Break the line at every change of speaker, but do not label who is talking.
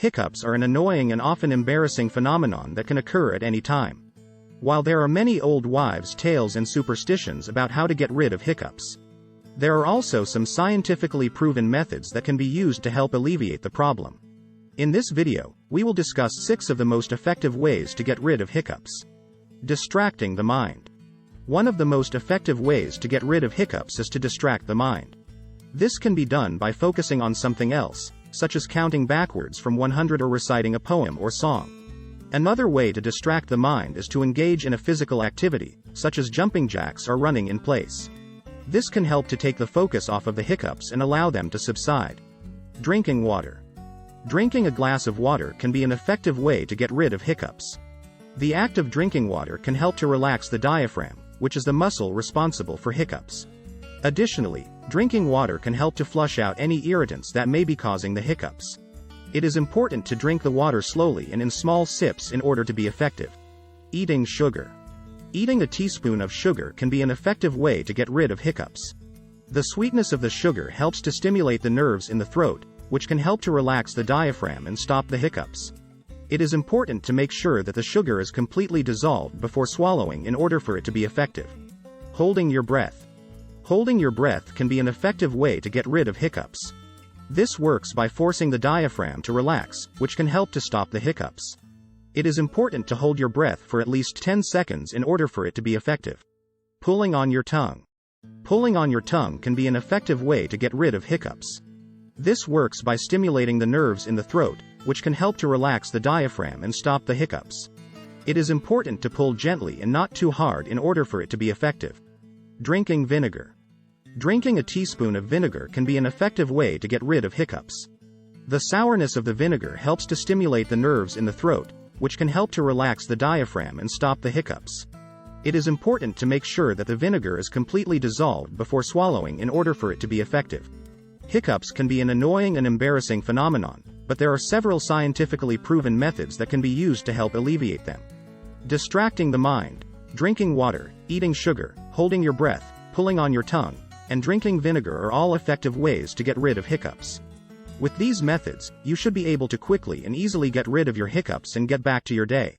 Hiccups are an annoying and often embarrassing phenomenon that can occur at any time. While there are many old wives' tales and superstitions about how to get rid of hiccups, there are also some scientifically proven methods that can be used to help alleviate the problem. In this video, we will discuss 6 of the most effective ways to get rid of hiccups. Distracting the mind. One of the most effective ways to get rid of hiccups is to distract the mind. This can be done by focusing on something else, such as counting backwards from 100 or reciting a poem or song. Another way to distract the mind is to engage in a physical activity, such as jumping jacks or running in place. This can help to take the focus off of the hiccups and allow them to subside. Drinking water. Drinking a glass of water can be an effective way to get rid of hiccups. The act of drinking water can help to relax the diaphragm, which is the muscle responsible for hiccups. Additionally, drinking water can help to flush out any irritants that may be causing the hiccups. It is important to drink the water slowly and in small sips in order to be effective. Eating sugar. Eating a teaspoon of sugar can be an effective way to get rid of hiccups. The sweetness of the sugar helps to stimulate the nerves in the throat, which can help to relax the diaphragm and stop the hiccups. It is important to make sure that the sugar is completely dissolved before swallowing in order for it to be effective. Holding your breath. Holding your breath can be an effective way to get rid of hiccups. This works by forcing the diaphragm to relax, which can help to stop the hiccups. It is important to hold your breath for at least 10 seconds in order for it to be effective. Pulling on your tongue. Pulling on your tongue can be an effective way to get rid of hiccups. This works by stimulating the nerves in the throat, which can help to relax the diaphragm and stop the hiccups. It is important to pull gently and not too hard in order for it to be effective. Drinking vinegar. Drinking a teaspoon of vinegar can be an effective way to get rid of hiccups. The sourness of the vinegar helps to stimulate the nerves in the throat, which can help to relax the diaphragm and stop the hiccups. It is important to make sure that the vinegar is completely dissolved before swallowing in order for it to be effective. Hiccups can be an annoying and embarrassing phenomenon, but there are several scientifically proven methods that can be used to help alleviate them. Distracting the mind. Drinking water, eating sugar, holding your breath, pulling on your tongue, and drinking vinegar are all effective ways to get rid of hiccups. With these methods, you should be able to quickly and easily get rid of your hiccups and get back to your day.